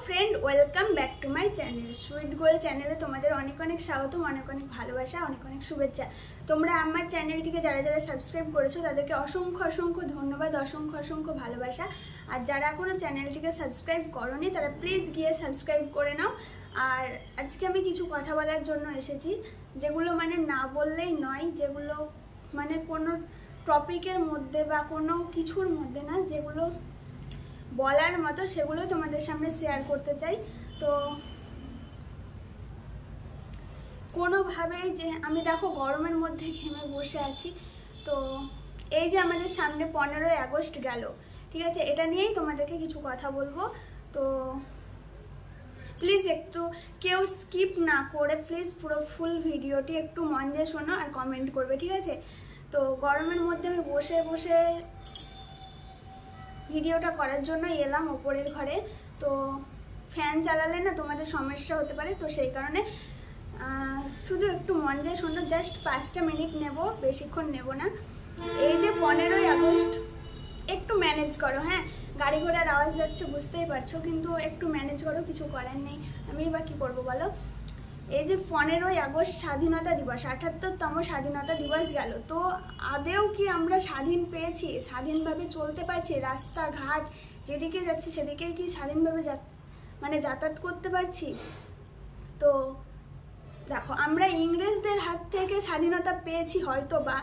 Friend, welcome back to my channel sweet goal চ্যানেলে তোমাদের অনেক অনেক স্বাগতম, অনেক অনেক ভালোবাসা, অনেক অনেক শুভেচ্ছা। তোমরা আমার চ্যানেলটিকে যারা যারা সাবস্ক্রাইব করেছো তাদেরকে অসংখ্য অসংখ্য ধন্যবাদ, অসংখ্য অসংখ্য ভালোবাসা। আর যারা এখনও চ্যানেলটিকে সাবস্ক্রাইব করোনি তারা প্লিজ গিয়ে সাবস্ক্রাইব করে নাও। আর আজকে আমি কিছু কথা বলার জন্য এসেছি, যেগুলো মানে না বললেই নয়, যেগুলো মানে কোনো টপিকের মধ্যে বা কোনো কিছুর মধ্যে না, যেগুলো বলার মতো সেগুলো তোমাদের সামনে শেয়ার করতে চাই। তো কোনোভাবেই যে আমি দেখো গরমের মধ্যে ঘেমে বসে আছি, তো এই যে আমাদের সামনে 15ই আগস্ট গেল, ঠিক আছে, এটা নিয়েই তোমাদেরকে কিছু কথা বলবো। তো প্লিজ একটু কেউ স্কিপ না করে প্লিজ পুরো ফুল ভিডিওটি একটু মন দিয়ে শোনো আর কমেন্ট করবে, ঠিক আছে। তো গরমের মধ্যে আমি বসে বসে ভিডিওটা করার জন্য এলাম ওপরের ঘরে। তো ফ্যান চালালে না তোমাদের সমস্যা হতে পারে, তো সেই কারণে শুধু একটু মন দিয়ে শোনো, জাস্ট 5টা মিনিট নেব, বেশিক্ষণ নেব না। এই যে 15ই আগস্ট, একটু ম্যানেজ করো, হ্যাঁ, গাড়ি ঘোড়ার আওয়াজ যাচ্ছে বুঝতেই পারছো, কিন্তু একটু ম্যানেজ করো, কিছু করার নেই, আমি বা কী করবো বলো। এই যে 15ই আগস্ট স্বাধীনতা দিবস, 78তম স্বাধীনতা দিবস গেল, তো আদেও কি আমরা স্বাধীন পেয়েছি? স্বাধীনভাবে চলতে পারছি? রাস্তাঘাট যেদিকে যাচ্ছি সেদিকেই কি স্বাধীনভাবে যাতায়াত করতে পারছি? তো দেখো, আমরা ইংরেজদের হাত থেকে স্বাধীনতা পেয়েছি হয়তো বা,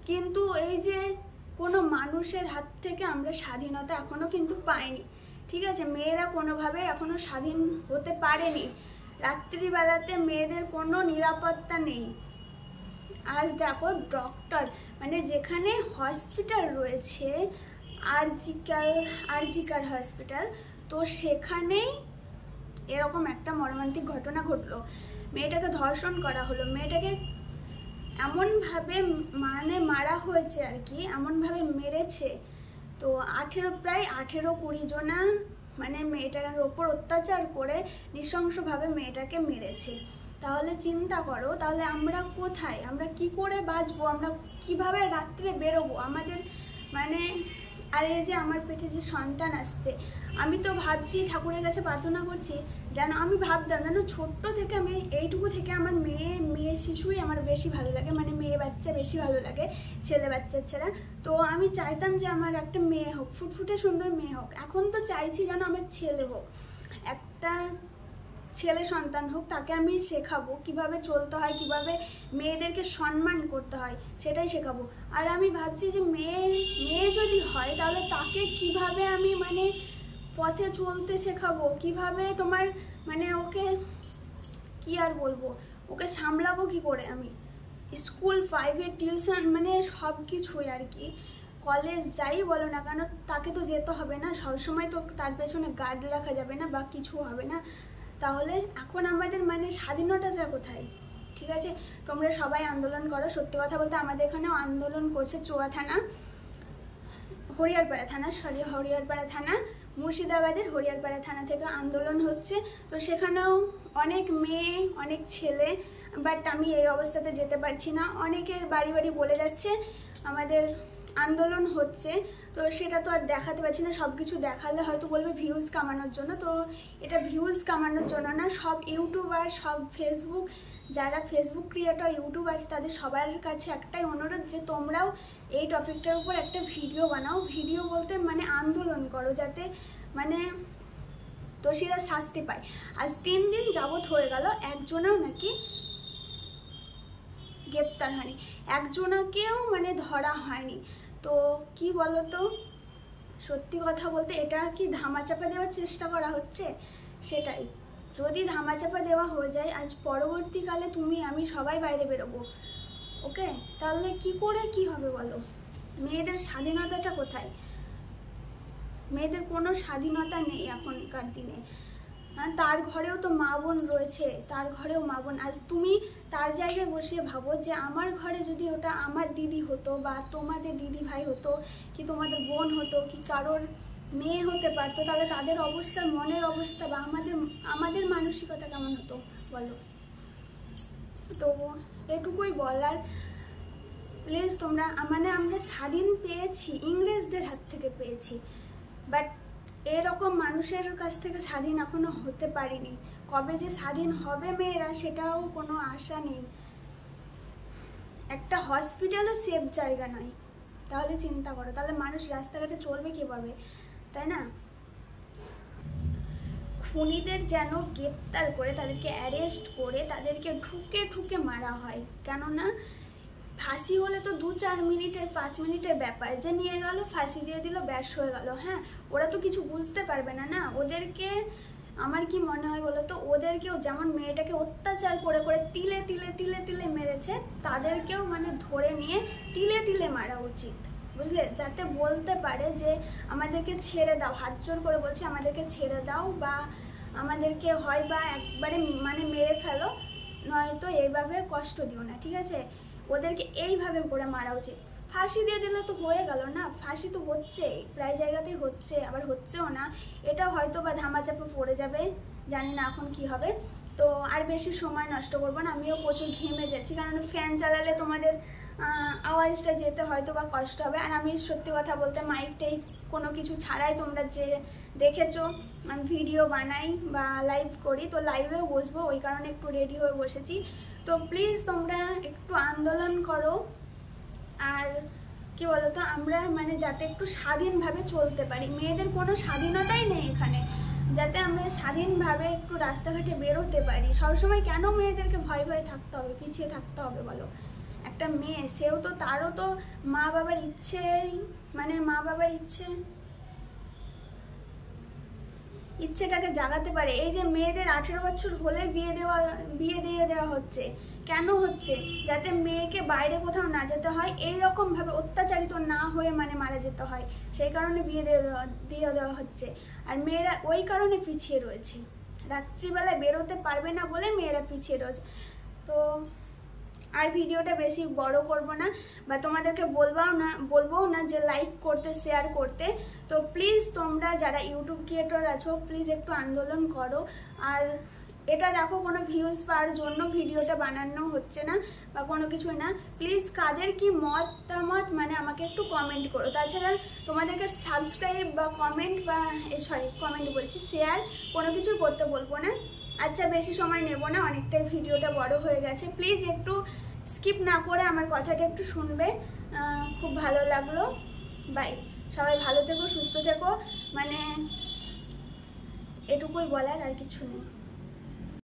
কিন্তু এই যে কোনো মানুষের হাত থেকে আমরা স্বাধীনতা এখনও কিন্তু পাইনি, ঠিক আছে। মেয়েরা কোনোভাবে এখনও স্বাধীন হতে পারেনি। রাত্রিবেলাতে মেয়েদের কোনো নিরাপত্তা নেই। আজ দেখো ডক্টর, মানে যেখানে হসপিটাল রয়েছে আরজিকার হসপিটাল, তো সেখানেই এরকম একটা মর্মান্তিক ঘটনা ঘটলো। মেয়েটাকে ধর্ষণ করা হলো, মেয়েটাকে এমনভাবে মানে মারা হয়েছে আর কি, এমনভাবে মেরেছে। তো প্রায় 18-20 জনা মানে মেয়েটার ওপর অত্যাচার করে নৃশংসভাবে মেয়েটাকে মেরেছে। তাহলে চিন্তা করো, তাহলে আমরা কোথায়, আমরা কি করে বাঁচবো, আমরা কিভাবে রাত্রে বেরোবো আমাদের মানে। আর এই যে আমার পেটে যে সন্তান আসছে, আমি তো ভাবছি, ঠাকুরের কাছে প্রার্থনা করছি যেন, আমি ভাবতাম যেন ছোট্ট থেকে আমি এইটুকু থেকে আমার মেয়ে শিশুই আমার বেশি ভালো লাগে, মানে মেয়ে বাচ্চা বেশি ভালো লাগে ছেলে বাচ্চার ছাড়া। তো আমি চাইতাম যে আমার একটা মেয়ে হোক, ফুটফুটে সুন্দর মেয়ে হোক। এখন তো চাইছি যেন আমার ছেলে হোক, একটা ছেলে সন্তান হোক, তাকে আমি শেখাবো কিভাবে চলতে হয়, কিভাবে মেয়েদেরকে সম্মান করতে হয়, সেটাই শেখাবো। আর আমি ভাবছি যে মেয়ে যদি হয় তাহলে তাকে কিভাবে আমি মানে পথে চলতে শেখাবো, কিভাবে তোমার মানে ওকে কি আর বলবো, ওকে সামলাবো কি করে আমি। স্কুল, প্রাইভেট, টিউশন, মানে সব কিছুই আর কি, কলেজ যাই বলো না কেন, তাকে তো যেতে হবে না, সবসময় তো তার পেছনে গার্ড রাখা যাবে না বা কিছু হবে না। তাহলে এখন আমাদের মানে স্বাধীনতাটা কোথায়? ঠিক আছে, তোমরা সবাই আন্দোলন করো। সত্যি কথা বলতে আমাদের এখানেও আন্দোলন করছে, চুয়া থানা, হরিয়ারপাড়া থানা, মুর্শিদাবাদের হরিয়ারপাড়া থানা থেকে আন্দোলন হচ্ছে। তো সেখানেও অনেক মেয়ে, অনেক ছেলে, বাট আমি এই অবস্থাতে যেতে পারছি না। অনেকের বাড়ি বাড়ি বলে যাচ্ছে আমাদের আন্দোলন হচ্ছে, তো সেটা তো আর দেখাতে পারছি না। সব কিছু দেখালে হয়তো বলবে ভিউজ কামানোর জন্য, তো এটা ভিউজ কামানোর জন্য না। সব ইউটিউবার, সব যারা ফেসবুক ক্রিয়েটর, ইউটিউবার, তাদের সবার কাছে একটাই অনুরোধ যে তোমরাও এই টপিকটার উপর একটা ভিডিও বানাও। ভিডিও বলতে মানে আন্দোলন করো, যাতে মানে দোষীরা শাস্তি পায়। আজ 3 দিন যাবৎ হয়ে গেল, একজনেও নাকি গ্রেপ্তার হয়নি, একজনকেও মানে ধরা হয়নি। তো কি বলতো, সত্যি কথা বলতে এটা কি ধামাচাপা দেওয়ার চেষ্টা করা হচ্ছে? সেটাই, যদি ধামাচাপা দেওয়া হয়ে যায়, আজ পরবর্তীকালে তুমি আমি সবাই বাইরে বেরোবো, ওকে, তাহলে কি করে কি হবে বলো? মেয়েদের স্বাধীনতাটা কোথায়? মেয়েদের কোনো স্বাধীনতা নেই এখনকার দিনে। তার ঘরেও তো মা বোন রয়েছে, তার ঘরেও মা বোন। আজ তুমি তার জায়গায় বসিয়ে ভাবো যে আমার ঘরে যদি ওটা আমার দিদি হতো, বা তোমাদের দিদি ভাই হতো, কি তোমাদের বোন হতো, কি কারোর মেয়ে হতে পারতো, তাহলে তাদের অবস্থা, মনের অবস্থা বা আমাদের মানসিকতা কেমন হতো বলো। তো এটুকুই বলার, প্লিজ তোমরা মানে আমরা স্বাধীন পেয়েছি, ইংরেজদের হাত থেকে পেয়েছি, বাট এরকম মানুষের কাছ থেকে স্বাধীন এখনো হতে পারিনি। কবে যে স্বাধীন হবে মেয়েরা সেটাও কোনো আশা নেই। একটা হসপিটালও সেফ জায়গা নয়, তাহলে চিন্তা করো, তাহলে মানুষ রাস্তাঘাটে চলবে কীভাবে, তাই না? খুনিদের যেন গ্রেপ্তার করে, তাদেরকে অ্যারেস্ট করে, তাদেরকে ঠুকে ঠুকে মারা হয়। কেননা ফাঁসি হলে তো 2-4 মিনিটের 5 মিনিটের ব্যাপার, যে নিয়ে গেল ফাঁসি দিয়ে দিল, ব্যাস হয়ে গেল। হ্যাঁ, ওরা তো কিছু বুঝতে পারবে না। না, ওদেরকে আমার কি মনে হয় বলো তো, ওদেরকেও যেমন মেয়েটাকে অত্যাচার করে করে তিলে তিলে তিলে তিলে মেরেছে, তাদেরকেও মানে ধরে নিয়ে তিলে তিলে মারা উচিত, বুঝলে? যাতে বলতে পারে যে আমাদেরকে ছেড়ে দাও, হাত জোর করে বলছি আমাদেরকে ছেড়ে দাও, বা আমাদেরকে হয় বা একবারে মানে মেরে ফেলো, নয়তো এইভাবে কষ্ট দিও না, ঠিক আছে? ওদেরকে এইভাবে করে মারা উচিত। ফাঁসি দিয়ে দিলে তো হয়ে গেল না, ফাঁসি তো হচ্ছেই, প্রায় জায়গাতেই হচ্ছে, আবার হচ্ছেও না, এটা হয়তো বা ধামাচাপা পড়ে যাবে, জানি না এখন কি হবে। তো আর বেশি সময় নষ্ট করবো না, আমিও প্রচুর ঘেমে যাচ্ছি, কারণ ফ্যান চালালে তোমাদের আওয়াজটা যেতে হয়তো বা কষ্ট হবে। আর আমি সত্যি কথা বলতে মাইকটাই কোনো কিছু ছাড়াই তোমরা যে দেখেছো আমি ভিডিও বানাই বা লাইভ করি, তো লাইভেও বসবো, ওই কারণে একটু রেডি হয়ে বসেছি। তো প্লিজ তোমরা একটু আন্দোলন করো, আর কি বলতো, আমরা মানে যাতে একটু স্বাধীনভাবে চলতে পারি। মেয়েদের কোনো স্বাধীনতাই নেই এখানে, যাতে আমরা স্বাধীনভাবে একটু রাস্তাঘাটে বেরোতে পারি। সবসময় কেন মেয়েদেরকে ভয় ভয়ে থাকতে হবে, পিছিয়ে থাকতে হবে বলো? একটা মেয়ে, সেও তো, তারও তো মা বাবার ইচ্ছে, মানে মা বাবার ইচ্ছেটাকে জাগাতে পারে। এই যে মেয়েদের 18 বছর হলে বিয়ে দিয়ে দেওয়া হচ্ছে, কেন হচ্ছে? যাতে মেয়েকে বাইরে কোথাও না যেতে হয়, এইরকম ভাবে অত্যাচারিত না হয়ে মানে মারা যেতে হয়, সেই কারণে বিয়ে দিয়ে দেওয়া হচ্ছে। আর মেয়েরা ওই কারণে পিছিয়ে রয়েছে, রাত্রিবেলায় বেরোতে পারবে না বলে মেয়েরা পিছিয়ে রয়েছে। তো আর ভিডিওটা বেশি বড় করব না, বা তোমাদেরকে বলবো না যে লাইক করতে, শেয়ার করতে। তো প্লিজ তোমরা যারা ইউটিউব ক্রিয়েটর আছো, প্লিজ একটু আন্দোলন করো। আর এটা দেখো, কোনো ভিউজ পাওয়ার জন্য ভিডিওটা বানানো হচ্ছে না বা কোনো কিছুই না। প্লিজ কাদের কি মতামত মানে আমাকে একটু কমেন্ট করো। তাছাড়া তোমাদেরকে সাবস্ক্রাইব বা কমেন্ট বা কমেন্ট বলছি, শেয়ার কোনো কিছু করতে বলবো না। আচ্ছা, বেশি সময় নেব না, অনেকটাই ভিডিওটা বড় হয়ে গেছে। প্লিজ একটু স্কিপ না করে আমার কথাটা একটু শুনবে, খুব ভালো লাগলো। বাই, সবাই ভালো থেকো, সুস্থ থেকো, মানে এটুকুই বলার, আর কিছু নেই।